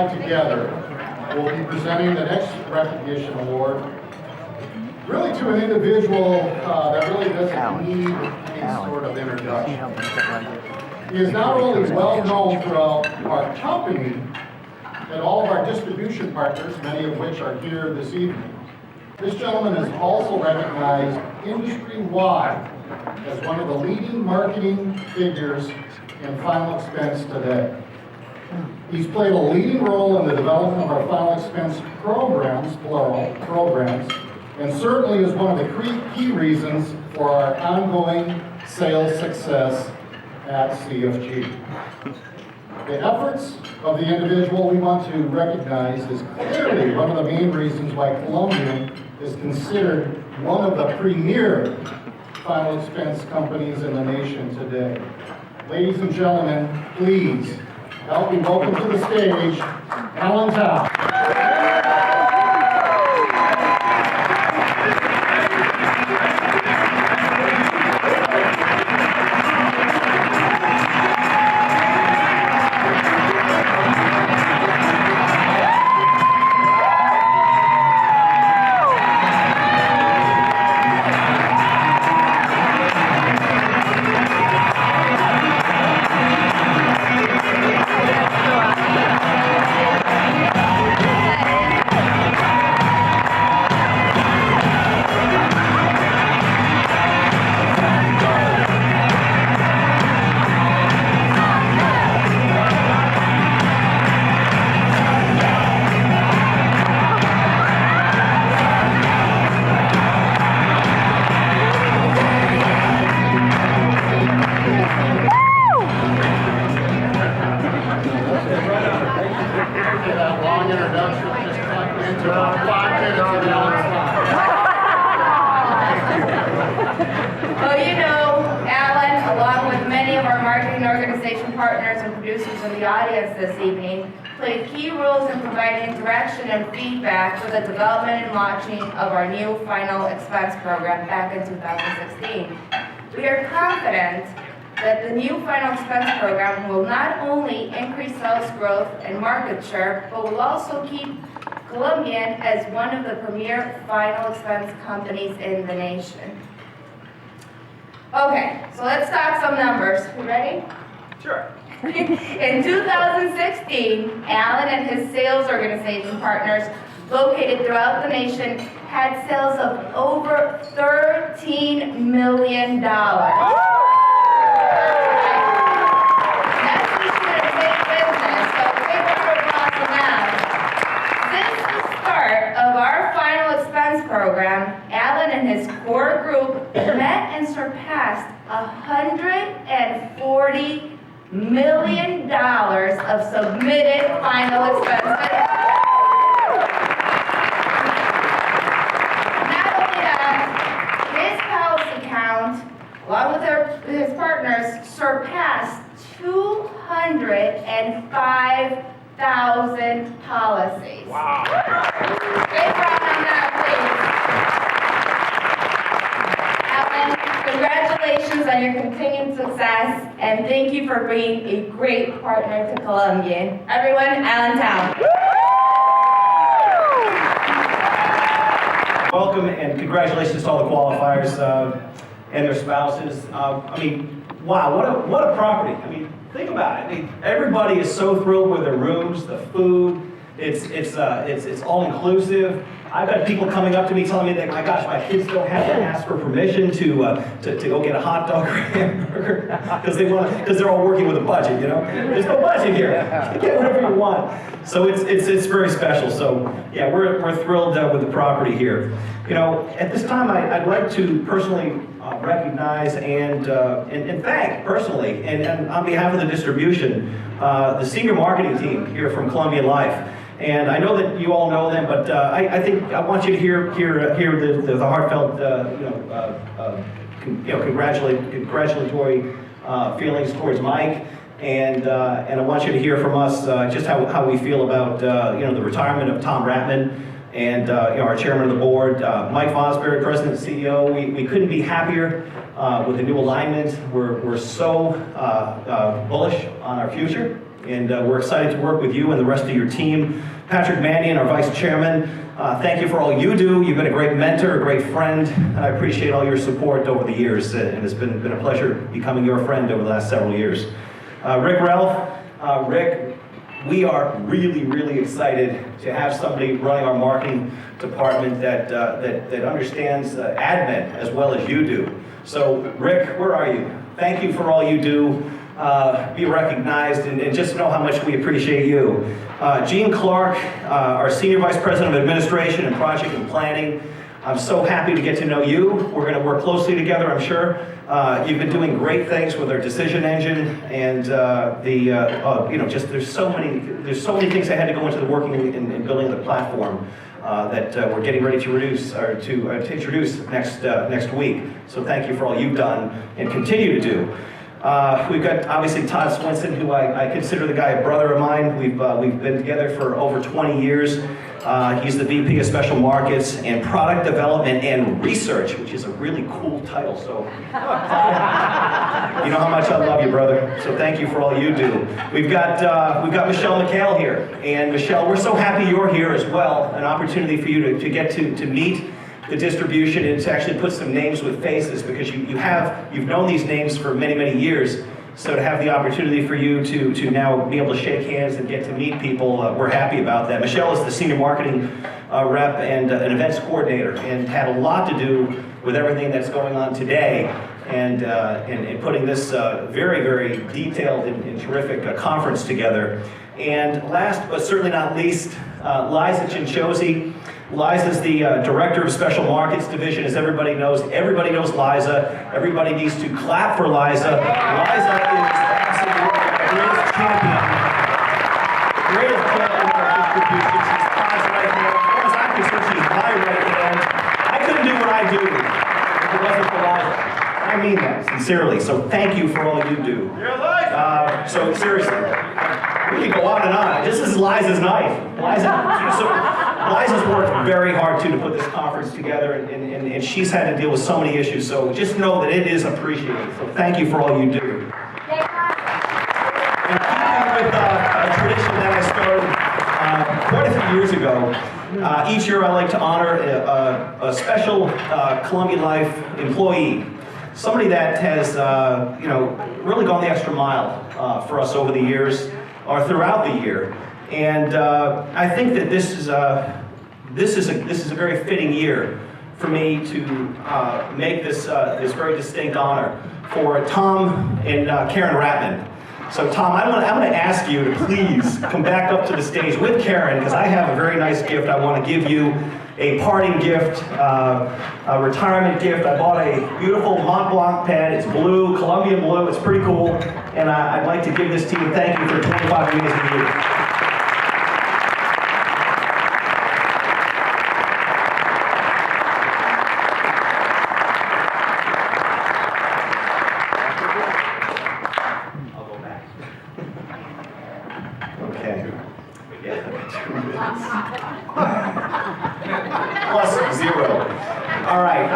time together, we'll be presenting the next recognition award really to an individual that really doesn't need any sort of introduction. He is not only well known throughout our company, but all of our distribution partners, many of which are here this evening. This gentleman is also recognized industry-wide as one of the leading marketing figures in final expense today. He's played a leading role in the development of our final expense programs, plural, programs, and certainly is one of the key reasons for our ongoing sales success at CFG. The efforts of the individual we want to recognize is clearly one of the main reasons why Columbian is considered one of the premier final expense companies in the nation today. Ladies and gentlemen, please help me welcome to the stage, Alan Tao. Partners and producers in the audience this evening played key roles in providing direction and feedback for the development and launching of our new final expense program back in 2016. We are confident that the new final expense program will not only increase sales growth and market share, but will also keep Columbian as one of the premier final expense companies in the nation. Okay, so let's talk some numbers. You ready? Sure. In 2016, Alan and his sales organization partners located throughout the nation had sales of over $13 million. That's the shit of big business, so big round of applause for them. Since the start of our final expense program, Alan and his core group met and surpassed $140 million of submitted final expenses. Not only that, his policy count, along with his partners, surpassed 205,000 policies. Wow. Big round on that, please. Alan, congratulations on your continued success, and thank you for being a great partner to Columbian. Everyone, Allentown. Welcome and congratulations to all the qualifiers and their spouses. I mean, wow, what a property. I mean, think about it. I mean, everybody is so thrilled with their rooms, the food. It's all inclusive. I've got people coming up to me telling me that, my gosh, my kids don't have to ask for permission to go get a hot dog or a hamburger because they're all working with a budget, you know? There's no budget here. Get whatever you want. So it's very special. So yeah, we're thrilled with the property here. You know, at this time, I'd like to personally recognize and thank personally and on behalf of the distribution, the senior marketing team here from Columbian Life. And I know that you all know them, but I think I want you to hear the heartfelt, congratulatory feelings towards Mike, and I want you to hear from us just how we feel about the retirement of Tom Ratman and our chairman of the board, Mike Fosbury, president and CEO. We couldn't be happier with the new alignment. We're so bullish on our future. and we're excited to work with you and the rest of your team. Patrick Mannion, our Vice Chairman, thank you for all you do. You've been a great mentor, a great friend, and I appreciate all your support over the years, and it's been a pleasure becoming your friend over the last several years. Rick Ralph, Rick, we are really excited to have somebody running our marketing department that understands admin as well as you do. So, Rick, where are you? Thank you for all you do. Be recognized, and just know how much we appreciate you. Gene Clark, our Senior Vice President of Administration and Project and Planning. I'm so happy to get to know you. We're going to work closely together, I'm sure. You've been doing great things with our decision engine, and there's so many things that had to go into the working and building the platform that we're getting ready to introduce next week. So thank you for all you've done and continue to do. We've got obviously Todd Swinson, who I consider the guy a brother of mine. We've been together for over 20 years. He's the VP of Special Markets and Product Development and Research, which is a really cool title. So you know how much I love you, brother. So thank you for all you do. We've got Michelle McHale here, and Michelle, we're so happy you're here as well. An opportunity for you to get to meet the distribution and to actually put some names with faces, because you've known these names for many years. So to have the opportunity for you to now be able to shake hands and get to meet people, we're happy about that. Michelle is the senior marketing rep and an events coordinator, and had a lot to do with everything that's going on today, and putting this very detailed and terrific conference together. And last but certainly not least, Liza Chinchosi. Liza's the Director of Special Markets Division, as everybody knows. Everybody knows Liza. Everybody needs to clap for Liza. Liza is absolutely the greatest champion of distribution. She's Todd's right hand. As far as I'm concerned, she's my right hand. I couldn't do what I do if it wasn't for Liza. I mean that sincerely. So thank you for all you do. So seriously, we can go on and on. This is Liza's night. Liza's worked very hard too to put this conference together, and she's had to deal with so many issues. So just know that it is appreciated. So thank you for all you do. And keeping with a tradition that I started quite a few years ago, each year I like to honor a special Columbia Life employee. Somebody that has, really gone the extra mile for us over the years, or throughout the year, and I think that this is a very fitting year for me to make this very distinct honor for Tom and Karen Ratman. So Tom, I'm going to ask you to please come back up to the stage with Karen, because I have a very nice gift I want to give you. A parting gift, a retirement gift. I bought a beautiful Mont Blanc pen. It's blue, Columbia blue. It's pretty cool. And I'd like to give this to you and thank you for 25 years of you. I'll go back. Okay. Yeah, 2 minutes. Plus 0. All right,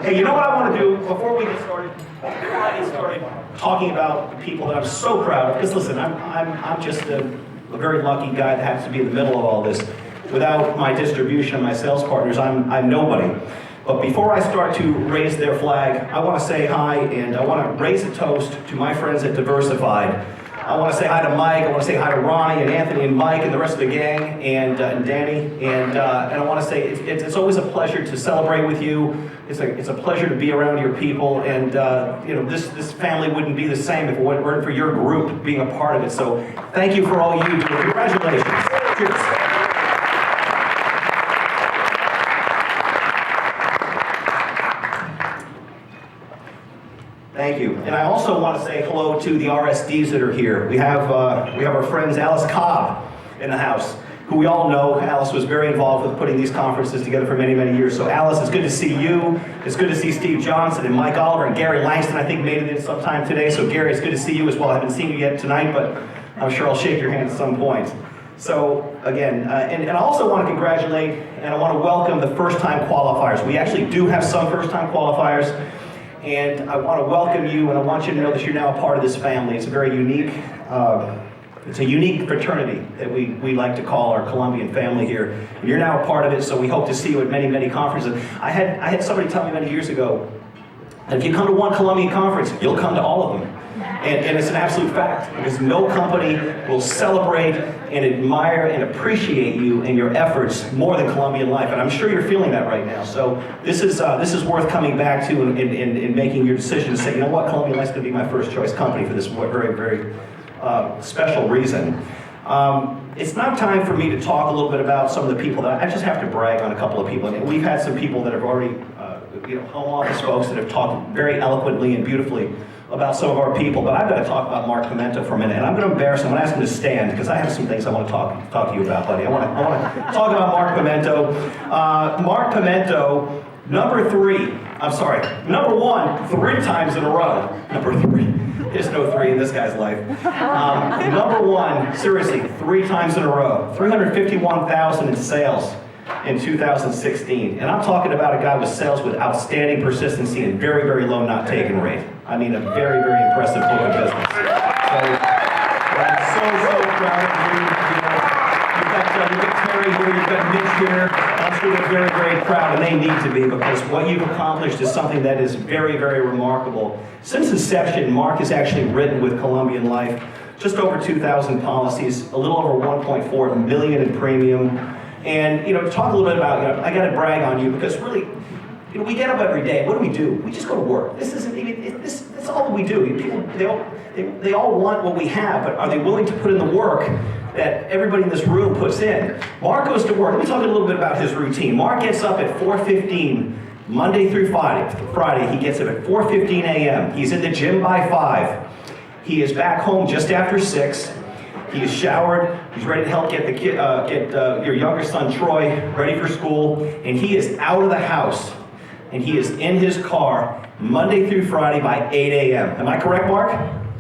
hey, you know what I want to do before we get started? Before I get started talking about the people that I'm so proud of, because listen, I'm just a very lucky guy that happens to be in the middle of all this. Without my distribution and my sales partners, I'm nobody. But before I start to raise their flag, I want to say hi, and I want to raise a toast to my friends at Diversified. I want to say hi to Mike, I want to say hi to Ronnie and Anthony and Mike and the rest of the gang, and Danny, and I want to say it's always a pleasure to celebrate with you. It's a pleasure to be around your people, and this family wouldn't be the same if it weren't for your group being a part of it. So thank you for all you do. Congratulations. Cheers. Thank you. And I also want to say hello to the RSDs that are here. We have our friends Alice Cobb in the house, who we all know. Alice was very involved with putting these conferences together for many years. So Alice, it's good to see you. It's good to see Steve Johnson and Mike Oliver and Gary Langston, I think, made it in sometime today. So Gary, it's good to see you as well. I haven't seen you yet tonight, but I'm sure I'll shake your hand at some point. So again, and I also want to congratulate and I want to welcome the first-time qualifiers. We actually do have some first-time qualifiers. And I want to welcome you, and I want you to know that you're now a part of this family. It's a very unique It's a unique fraternity that we like to call our Colombian family here. And you're now a part of it, so we hope to see you at many, many conferences. I had somebody tell me many years ago that if you come to one Colombian conference, you'll come to all of them. And it's an absolute fact, because no company will celebrate and admire and appreciate you and your efforts more than Colombian Life. And I'm sure you're feeling that right now. So this is worth coming back to and making your decision to say, you know what, Colombian Life's going to be my first choice company for this very, very special reason. It's now time for me to talk a little bit about some of the people that I just have to brag on a couple of people. And we've had some people that have already, home office folks that have talked very eloquently and beautifully about some of our people, but I've got to talk about Mark Pimento for a minute, and I'm going to embarrass him. I'm going to ask him to stand, because I have some things I want to talk to you about, buddy. I want to talk about Mark Pimento. Mark Pimento, number one, 3 times in a row. Number 3. There's no 3 in this guy's life. Number 1, seriously, 3 times in a row. 351,000 in sales in 2016. And I'm talking about a guy with sales with outstanding persistency and very, very low not taken rate. I mean, a very, very impressive book of business. So I'm so proud of you. You've got Terry here, you've got Mitch here. I'm sure they're very, very proud, and they need to be, because what you've accomplished is something that is very, very remarkable. Since inception, Mark has actually written with Colombian Life just over 2,000 policies, a little over 1.4 million in premium. And, talk a little bit about, I got to brag on you, because really, we get up every day. What do? We just go to work. This isn't even, that's all that we do. People, they all want what we have, but are they willing to put in the work that everybody in this room puts in? Mark goes to work. Let me talk a little bit about his routine. Mark gets up at 4:15, Monday through Friday. He gets up at 4:15 a.m. He's in the gym by 5. He is back home just after 6. He is showered. He's ready to help get your younger son, Troy, ready for school. And he is out of the house. And he is in his car Monday through Friday by 8 a.m. Am I correct, Mark?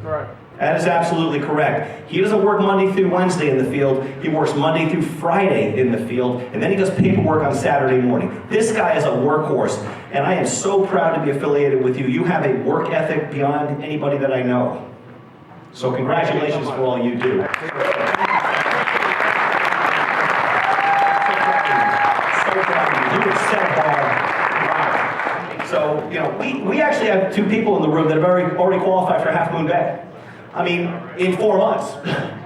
Correct. That is absolutely correct. He doesn't work Monday through Wednesday in the field. He works Monday through Friday in the field, and then he does paperwork on Saturday morning. This guy is a workhorse, and I am so proud to be affiliated with you. You have a work ethic beyond anybody that I know. So congratulations for all you do. You can set a bar. So, we actually have 2 people in the room that have already qualified for Half Moon Bay. I mean, in 4 months.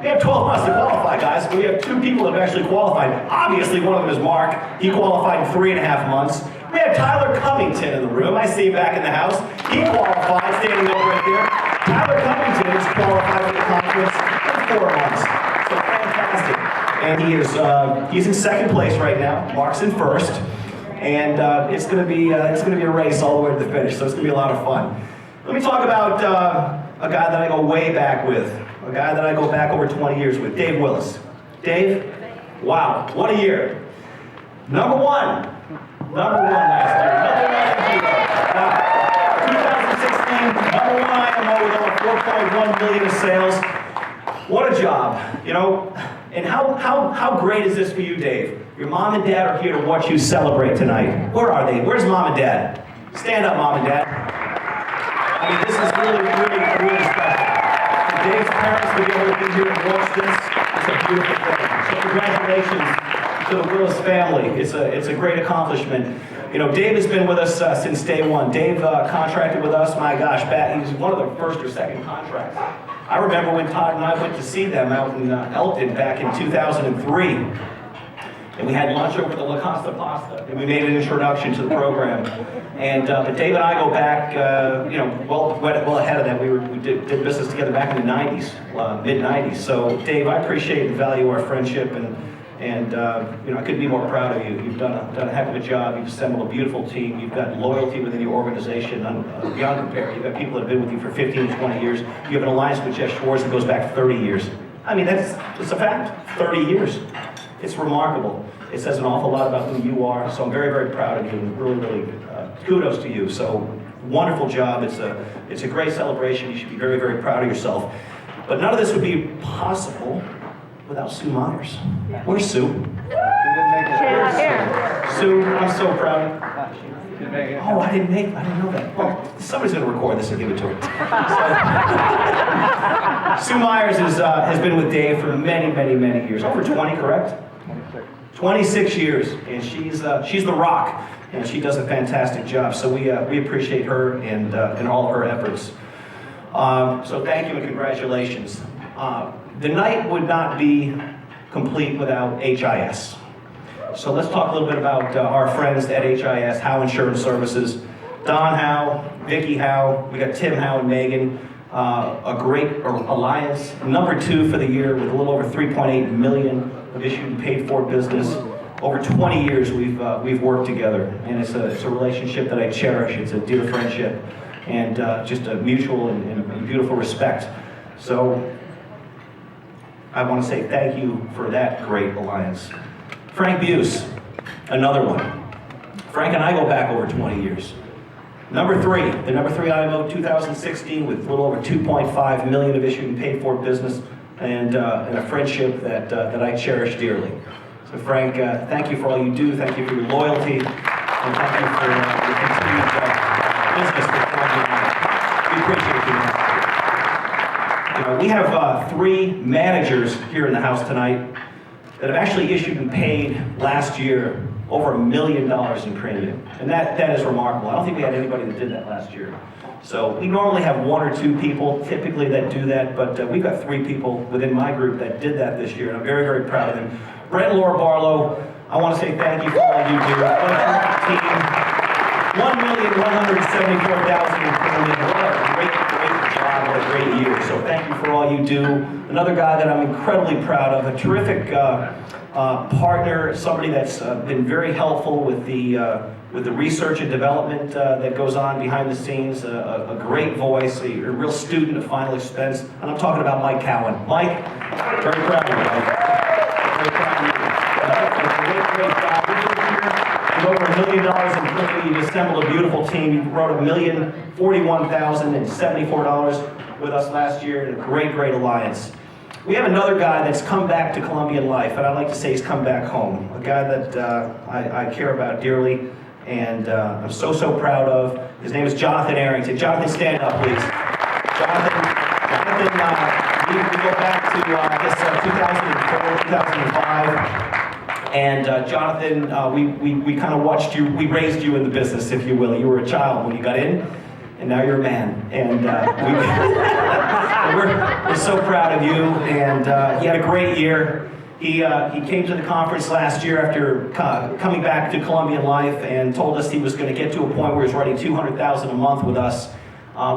We have 12 months to qualify, guys. We have 2 people that have actually qualified. Obviously, one of them is Mark. He qualified in 3.5 months. We have Tyler Covington in the room. I see him back in the house. He qualified, standing over right there. Tyler Covington is qualified for the conference in 4 months. So fantastic. And he's in 2nd place right now. Mark's in 1st. And it's going to be a race all the way to the finish. So it's going to be a lot of fun. Let me talk about a guy that I go way back with, a guy that I go back over 20 years with, Dave Willis. Dave, wow, what a year. Number one last year. Number 1 in 2016, number 1 IMO with over 4.1 million in sales. What a job, And how great is this for you, Dave? Your mom and dad are here to watch you celebrate tonight. Where are they? Where's mom and dad? Stand up, mom and dad. I mean, this is really, really, really special. For Dave's parents to be able to be here and watch this, it's a beautiful thing. So congratulations to the Willis family. It's a great accomplishment. Dave has been with us since day 1. Dave contracted with us, my gosh, he was one of the first or second contracts. I remember when Todd and I went to see them out in Elton back in 2003. And we had lunch over the La Costa Pasta, and we made an introduction to the program. And but Dave and I go back, well ahead of that. We did business together back in the 90s, mid-90s. So Dave, I appreciate and value our friendship, and I couldn't be more proud of you. You've done a heck of a job. You've assembled a beautiful team. You've got loyalty within your organization beyond compare. You've got people that have been with you for 15, 20 years. You have an alliance with Jeff Schwartz that goes back 30 years. I mean, it's a fact. 30 years. It's remarkable. It says an awful lot about who you are. So I'm very, very proud of you, and really, really kudos to you. So wonderful job. It's a great celebration. You should be very, very proud of yourself. But none of this would be possible without Sue Myers. Where's Sue? She didn't make it. Sue, I'm so proud. Oh, I didn't know that. Well, somebody's going to record this and give it to her. Sue Myers has been with Dave for many, many, many years. Over 20, correct? 26 years, and she's the rock, and she does a fantastic job. So we appreciate her and all of her efforts. So thank you and congratulations. The night would not be complete without HIS. So let's talk a little bit about our friends at HIS, Howe Insurance Services. Don Howe, Vicki Howe, we got Tim Howe and Megan. A great alliance, number 2 for the year with a little over 3.8 million of issued and paid for business. Over 20 years we've worked together, and it's a relationship that I cherish. It's a dear friendship and just a mutual and beautiful respect. So I want to say thank you for that great alliance. Frank Buse, another one. Frank and I go back over 20 years. Number 3, the number 3 IMO 2016 with a little over 2.5 million of issued and paid for business and a friendship that I cherish dearly. So Frank, thank you for all you do, thank you for your loyalty, and thank you for your continued business with Columbia. We appreciate you. We have 3 managers here in the house tonight that have actually issued and paid last year over $1 million in premium. And that is remarkable. I don't think we had anybody that did that last year. So we normally have 1 or 2 people typically that do that, but we've got 3 people within my group that did that this year, and I'm very, very proud of them. Brent and Laura Barlow, I want to say thank you for all you do. What a great team. $1,174,000 in premium. What a great job, what a great year. So thank you for all you do. Another guy that I'm incredibly proud of, a terrific partner, somebody that's been very helpful with the research and development that goes on behind the scenes, a great voice, a real student of final expense, and I'm talking about Mike Cowan. Mike, very proud of you, Mike. Very proud of you. Great job. With over $1 million in premium, you assembled a beautiful team. You wrote $1,041,074 with us last year, and a great alliance. We have another guy that's come back to Columbian life, and I like to say he's come back home. A guy that I care about dearly, and I'm so proud of. His name is Jonathan Arrington. Jonathan, stand up, please. Jonathan, we go back to 2004, 2005. And Jonathan, we kind of watched you, we raised you in the business, if you will. You were a child when you got in, and now you're a man. And we're so proud of you, and he had a great year. He came to the conference last year after coming back to Columbian Life and told us he was going to get to a point where he's writing $200,000 a month with us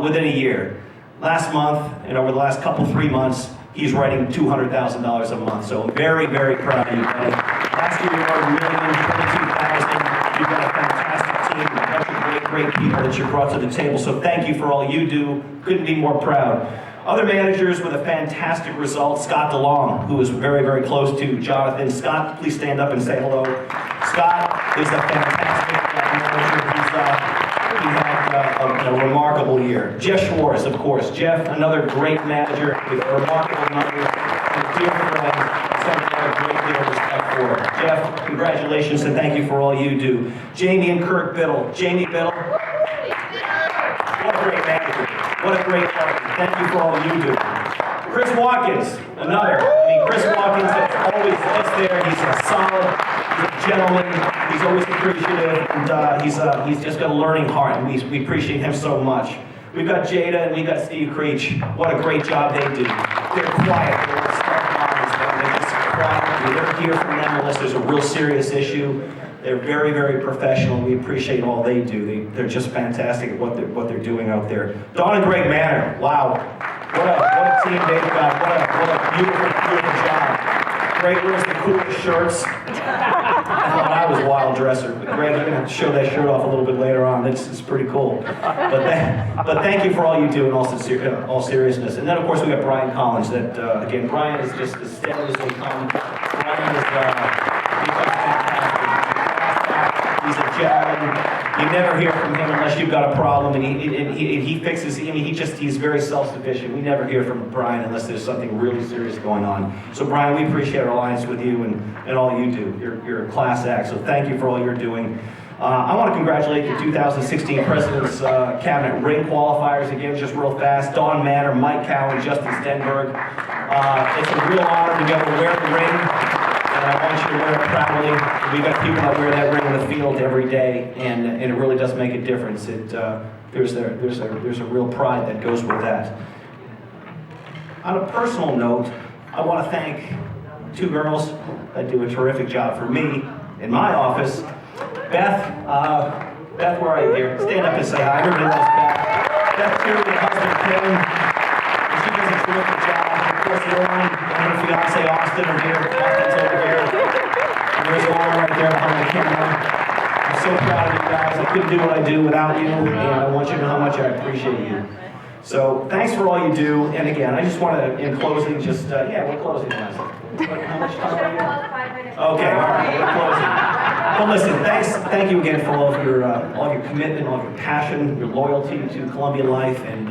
within a year. Last month, and over the last 3 months, he's writing $200,000 a month. So I'm very proud of you, buddy. Last year you wrote $1,022,000. You've got a fantastic team, a bunch of great people that you brought to the table. So thank you for all you do. Couldn't be more proud. Other managers with a fantastic result, Scott DeLong, who is very close to Jonathan. Scott, please stand up and say hello. Scott is a fantastic manager. He had a remarkable year. Jeff Schwartz, of course. Jeff, another great manager with remarkable numbers. And dear friend, something I have a great deal of respect for. Jeff, congratulations and thank you for all you do. Jamie and Kirk Biddle. Jamie Biddle. What a great manager. What a great partner. Thank you for all you do. Chris Watkins, another. Chris Watkins is always there. He's a solid, he's a gentleman. He's always appreciative, and he's just got a learning heart, and we appreciate him so much. We've got Jada and we've got Steve Creech. What a great job they do. They're quiet. They're smart minds. They're just quiet. We never hear from them unless there's a real serious issue. They're very professional. We appreciate all they do. They're just fantastic at what they're doing out there. Dawn and Greg Manor. Wow. What a team they've got. What a beautiful job. Greg wears the coolest shirts. I thought I was a wild dresser. But Greg, you're going to show that shirt off a little bit later on. It's pretty cool. But thank you for all you do in all seriousness. And then, of course, we got Brian Collins. That again, Brian is just as steady as they come. Brian is he's a gentleman. You never hear from him unless you've got a problem, and he fixes. He's very self-sufficient. We never hear from Brian unless there's something really serious going on. So Brian, we appreciate our alliance with you and all you do. You're a class act. So thank you for all you're doing. I want to congratulate the 2016 President's Cabinet Ring qualifiers again, just real fast. Dawn Manor, Mike Cowan, Justin Stenberg. It's a real honor to be able to wear the ring, and I want you to wear it proudly. We've got people that wear that ring in the field every day, and it really does make a difference. There's a real pride that goes with that. On a personal note, I want to thank two girls that do a terrific job for me in my office. Beth, where are you here? Stand up and say hi. Everybody loves Beth. Beth, too, and husband Kim. She does a terrific job. Of course, Lauren and her fiance Austin are here. Austin's over here. And there's Lauren right there behind the camera. I'm so proud of you guys. I couldn't do what I do without you, and I want you to know how much I appreciate you. So thanks for all you do. And again, I just want to, in closing, just we're closing now. How much time are you? Okay, all right, we're closing. Well, listen, thank you again for all of your commitment, all of your passion, your loyalty to Columbia Life, and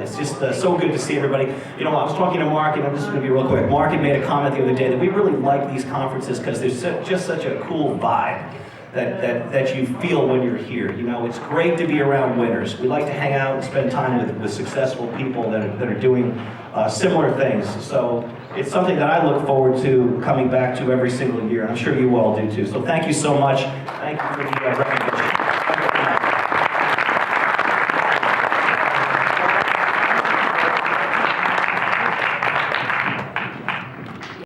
it's just so good to see everybody. You know, I was talking to Mark, and I'm just going to be real quick. Mark had made a comment the other day that we really like these conferences because there's just such a cool vibe that you feel when you're here. You know, it's great to be around winners. We like to hang out and spend time with successful people that are doing similar things. So it's something that I look forward to coming back to every single year. I'm sure you all do too. So thank you so much. Thank you for the recognition.